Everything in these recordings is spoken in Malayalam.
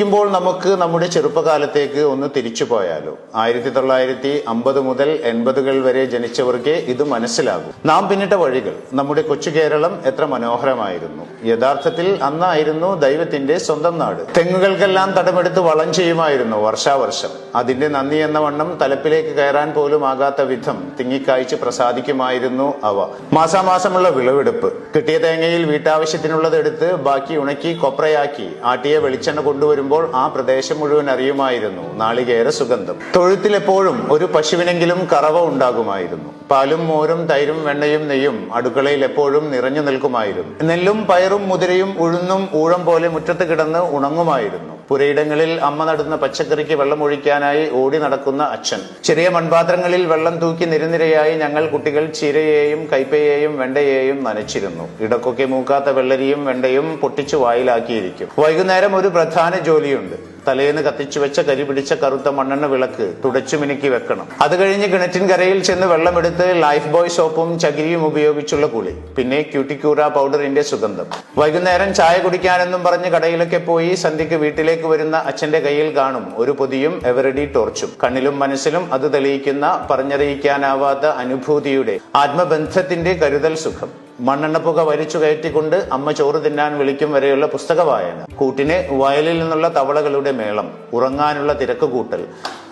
ഇരിക്കുമ്പോൾ നമുക്ക് നമ്മുടെ ചെറുപ്പകാലത്തേക്ക് ഒന്ന് തിരിച്ചു പോയാലോ? 1950 മുതൽ 80 വരെ ജനിച്ചവർക്ക് ഇത് മനസ്സിലാകും. നാം പിന്നിട്ട വഴികൾ, നമ്മുടെ കൊച്ചു കേരളം എത്ര മനോഹരമായിരുന്നു. യഥാർത്ഥത്തിൽ അന്നായിരുന്നു ദൈവത്തിന്റെ സ്വന്തം നാട്. തെങ്ങുകൾക്കെല്ലാം തടമെടുത്ത് വളം ചെയ്യുമായിരുന്നു വർഷാവർഷം. അതിന്റെ നന്ദി എന്ന വണ്ണം തലപ്പിലേക്ക് കയറാൻ പോലും ആകാത്ത വിധം തിങ്ങിക്കായ്ച്ച് പ്രസാദിക്കുമായിരുന്നു അവ. മാസാമാസമുള്ള വിളവെടുപ്പ്. കിട്ടിയ തേങ്ങയിൽ വീട്ടാവശ്യത്തിനുള്ളത് എടുത്ത് ബാക്കി ഉണക്കി കൊപ്രയാക്കി ആട്ടിയ വെളിച്ചെണ്ണ കൊണ്ടുവരുമ്പോൾ ആ പ്രദേശം മുഴുവൻ അറിയുമായിരുന്നു നാളികേര സുഗന്ധം. തൊഴുത്തിലെപ്പോഴും ഒരു പശുവിനെങ്കിലും കറവ ഉണ്ടാകുമായിരുന്നു. പാലും മോരും തൈരും വെണ്ണയും നെയ്യും അടുക്കളയിൽ എപ്പോഴും നിറഞ്ഞു നിൽക്കുമായിരുന്നു. നെല്ലും പയറും മുതിരയും ഉഴുന്നും ഊഴം പോലെ മുറ്റത്ത് കിടന്ന് ഉണങ്ങുമായിരുന്നു. പുരയിടങ്ങളിൽ അമ്മ നടുന്ന പച്ചക്കറിക്ക് വെള്ളമൊഴിക്കാനായി ഓടി നടക്കുന്ന അച്ഛൻ. ചെറിയ മൺപാത്രങ്ങളിൽ വെള്ളം തൂക്കി നിരനിരയായി ഞങ്ങൾ കുട്ടികൾ ചീരയെയും കൈപ്പയെയും വെണ്ടയെയും നനച്ചിരുന്നു. ഇടക്കൊക്കെ മൂക്കാത്ത വെള്ളരിയും വെണ്ടയും പൊട്ടിച്ചു വായിലാക്കിയിരിക്കും. വൈകുന്നേരം ഒരു പ്രധാന ജോലിയുണ്ട്. തലേന്ന് കത്തിച്ചു വെച്ച കരി പിടിച്ച കറുത്ത മണ്ണെണ്ണ വിളക്ക് തുടച്ചു മിനുക്കി വെക്കണം. അത് കഴിഞ്ഞ് കിണറ്റിൻ കരയിൽ ചെന്ന് വെള്ളമെടുത്ത് ലൈഫ് ബോയ് സോപ്പും ചകിരിയും ഉപയോഗിച്ചുള്ള കുളി. പിന്നെ ക്യൂട്ടിക്യൂറ പൗഡറിന്റെ സുഗന്ധം. വൈകുന്നേരം ചായ കുടിക്കാനെന്നും പറഞ്ഞ് കടയിലൊക്കെ പോയി സന്ധ്യക്ക് വീട്ടിലേക്ക് വരുന്ന അച്ഛന്റെ കയ്യിൽ കാണും ഒരു പൊതിയും എവറഡി ടോർച്ചും. കണ്ണിലും മനസ്സിലും അത് തെളിയിക്കുന്ന പറഞ്ഞറിയിക്കാനാവാത്ത അനുഭൂതിയുടെ ആത്മബന്ധത്തിന്റെ കരുതൽ സുഖം. മണ്ണെണ്ണപ്പുക വലിച്ചു കയറ്റിക്കൊണ്ട് അമ്മ ചോറ് തിന്നാൻ വിളിക്കും വരെയുള്ള പുസ്തക വായന. കൂട്ടിന് വയലിൽ നിന്നുള്ള തവളകളുടെ മേളം. ഉറങ്ങാനുള്ള തിരക്ക് കൂട്ടൽ.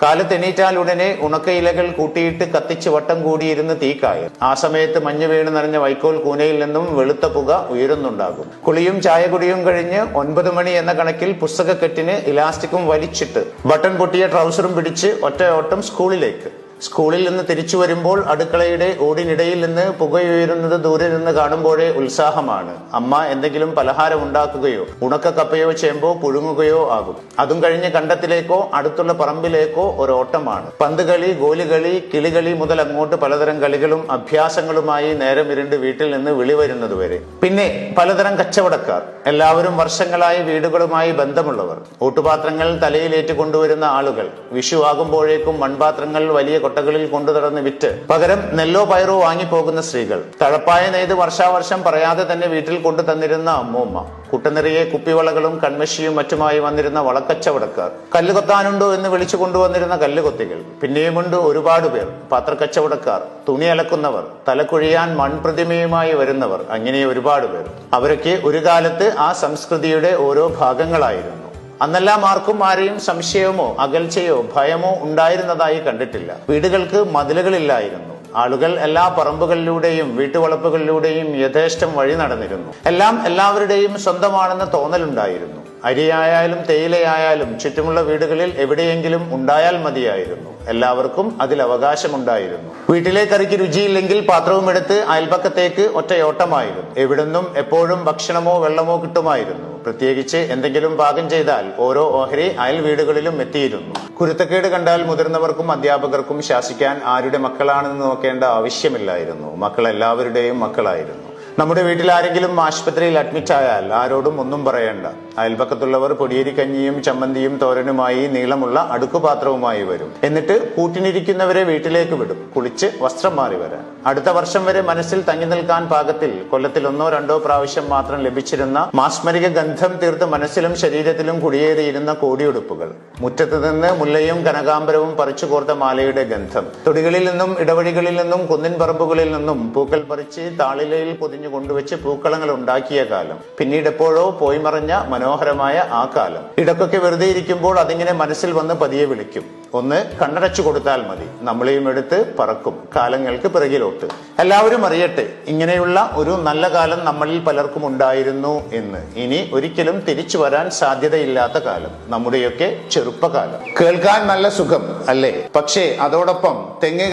കാലത്തെണീറ്റാൽ ഉടനെ ഉണക്കയിലകൾ കൂട്ടിയിട്ട് കത്തിച്ച് വട്ടം കൂടിയിരുന്ന് തീക്കായൽ. ആ സമയത്ത് മഞ്ഞ് വീണ് നിറഞ്ഞ വൈക്കോൽ കൂനയിൽ നിന്നും വെളുത്ത പുക ഉയരുന്നുണ്ടാകും. കുളിയും ചായകുടിയും കഴിഞ്ഞ് 9 മണി എന്ന കണക്കിൽ പുസ്തകക്കെട്ടിന് ഇലാസ്റ്റിക്കും വലിച്ചിട്ട് ബട്ടൺ പൊട്ടിയ ട്രൗസറും പിടിച്ച് ഒറ്റ ഓട്ടം സ്കൂളിലേക്ക്. സ്കൂളിൽ നിന്ന് തിരിച്ചു വരുമ്പോൾ അടുക്കളയുടെ ഓടിനിടയിൽ നിന്ന് പുകയുയരുന്നത് ദൂരെ നിന്ന് കാണുമ്പോഴേ ഉത്സാഹമാണ്. അമ്മ എന്തെങ്കിലും പലഹാരം ഉണ്ടാക്കുകയോ ഉണക്ക കപ്പയോ ചേമ്പോ പുഴുങ്ങുകയോ ആകും. അതും കഴിഞ്ഞ് കണ്ടത്തിലേക്കോ അടുത്തുള്ള പറമ്പിലേക്കോ ഒരോട്ടമാണ്. പന്തുകളി, ഗോലികളി, കിളികളി മുതൽ അങ്ങോട്ട് പലതരം കളികളും അഭ്യാസങ്ങളുമായി നേരം ഇരുണ്ട് വീട്ടിൽ നിന്ന് വിളി വരുന്നതുവരെ. പിന്നെ പലതരം കച്ചവടക്കാർ. എല്ലാവരും വർഷങ്ങളായി വീടുകളുമായി ബന്ധമുള്ളവർ. ഓട്ടുപാത്രങ്ങൾ തലയിലേറ്റ് കൊണ്ടുവരുന്ന ആളുകൾ. വിഷു ആകുമ്പോഴേക്കും മൺപാത്രങ്ങൾ വലിയ കൊട്ടകളിൽ കൊണ്ടു നടന്ന് വിറ്റ് പകരം നെല്ലോ പയറോ വാങ്ങിപ്പോകുന്ന സ്ത്രീകൾ. തഴപ്പായ നെയ്ത് വർഷാവർഷം പറയാതെ തന്നെ വീട്ടിൽ കൊണ്ടു തന്നിരുന്ന അമ്മൂമ്മ. കുട്ടനിറയെ കുപ്പിവളകളും കൺമഷിയും മറ്റുമായി വന്നിരുന്ന വളക്കച്ചവടക്കാർ. കല്ല് കൊത്താനുണ്ടോ എന്ന് വിളിച്ചു കൊണ്ടുവന്നിരുന്ന കല്ലുകൊത്തികൾ. പിന്നെയുമുണ്ട് ഒരുപാട് പേർ. പാത്രക്കച്ചവടക്കാർ, തുണി അലക്കുന്നവർ, തലക്കുഴിയാൻ മൺപ്രതിമയുമായി വരുന്നവർ, അങ്ങനെ ഒരുപാട് പേർ. അവരൊക്കെ ഒരു കാലത്ത് ആ സംസ്കൃതിയുടെ ഓരോ ഭാഗങ്ങളായിരുന്നു. അന്നെല്ലാം ആർക്കും ആരെയും സംശയമോ അകൽച്ചയോ ഭയമോ ഉണ്ടായിരുന്നതായി കണ്ടിട്ടില്ല. വീടുകൾക്ക് മതിലുകളില്ലായിരുന്നു. ആളുകൾ എല്ലാ പറമ്പുകളിലൂടെയും വീട്ടുവളപ്പുകളിലൂടെയും യഥേഷ്ടം വഴി നടന്നിരുന്നു. എല്ലാം എല്ലാവരുടെയും സ്വന്തമാണെന്ന് തോന്നലുണ്ടായിരുന്നു. അരിയായാലും തേയിലയായാലും ചുറ്റുമുള്ള വീടുകളിൽ എവിടെയെങ്കിലും ഉണ്ടായാൽ മതിയായിരുന്നു. എല്ലാവർക്കും അതിൽ അവകാശമുണ്ടായിരുന്നു. വീട്ടിലെ കറിക്ക് രുചിയില്ലെങ്കിൽ പാത്രവും എടുത്ത് അയൽപക്കത്തേക്ക് ഒറ്റയോട്ടമായിരുന്നു. എവിടുന്നും എപ്പോഴും ഭക്ഷണമോ വെള്ളമോ കിട്ടുമായിരുന്നു. പ്രത്യേകിച്ച് എന്തെങ്കിലും പാകം ചെയ്താൽ ഓരോ ഓഹരി അയൽ വീടുകളിലും എത്തിയിരുന്നു. കുരുത്തക്കേട് കണ്ടാൽ മുതിർന്നവർക്കും അധ്യാപകർക്കും ശാസിക്കാൻ ആരുടെ മക്കളാണെന്ന് നോക്കേണ്ട ആവശ്യമില്ലായിരുന്നു. മക്കൾ എല്ലാവരുടെയും മക്കളായിരുന്നു. നമ്മുടെ വീട്ടിൽ ആരെങ്കിലും ആശുപത്രിയിൽ അഡ്മിറ്റ് ആയാൽ ആരോടും ഒന്നും പറയണ്ട. അയൽപക്കത്തുള്ളവർ പൊടിയേരി കഞ്ഞിയും ചമ്മന്തിയും തോരനുമായി നീളമുള്ള അടുക്കുപാത്രവുമായി വരും. എന്നിട്ട് കൂട്ടിനിരിക്കുന്നവരെ വീട്ടിലേക്ക് വിടും, കുളിച്ച് വസ്ത്രം മാറി വരാൻ. അടുത്ത വർഷം വരെ മനസ്സിൽ തങ്ങി നിൽക്കാൻ പാകത്തിൽ കൊല്ലത്തിൽ 1-2 പ്രാവശ്യം മാത്രം ലഭിച്ചിരുന്ന മാസ്മരിക ഗന്ധം തീർത്ത് മനസ്സിലും ശരീരത്തിലും കുടിയേറിയിരുന്ന കോടിയുടുപ്പുകൾ. മുറ്റത്ത് നിന്ന് മുല്ലയും കനകാംബരവും പറിച്ചു കോർത്ത മാലയുടെ ഗന്ധം. തൊടികളിൽ നിന്നും ഇടവഴികളിൽ നിന്നും കുന്നിൻ പറമ്പുകളിൽ നിന്നും പൂക്കൾ പറിച്ച് താളിലയിൽ പൊതിഞ്ഞു കൊണ്ടുവച്ച് പൂക്കളങ്ങൾ ഉണ്ടാക്കിയ കാലം. പിന്നീട് എപ്പോഴോ പോയി മറഞ്ഞ മനോഹരമായ ആ കാലം. ഇടക്കൊക്കെ വെറുതെ ഇരിക്കുമ്പോൾ അതിങ്ങനെ മനസ്സിൽ വന്ന് പതിയെ വിളിക്കും. ഒന്ന് കണ്ണടച്ചു കൊടുത്താൽ മതി, നമ്മളെയും എടുത്ത് പറക്കും കാലങ്ങൾക്ക് പിറകിലോട്ട്. എല്ലാവരും അറിയട്ടെ, ഇങ്ങനെയുള്ള ഒരു നല്ല കാലം നമ്മളിൽ പലർക്കും ഉണ്ടായിരുന്നു എന്ന്. ഇനി ഒരിക്കലും തിരിച്ചു വരാൻ സാധ്യതയില്ലാത്ത കാലം, നമ്മുടെയൊക്കെ ചെറുപ്പകാലം. കേൾക്കാൻ നല്ല സുഖം അല്ലേ? പക്ഷേ അതോടൊപ്പം തെങ്ങ്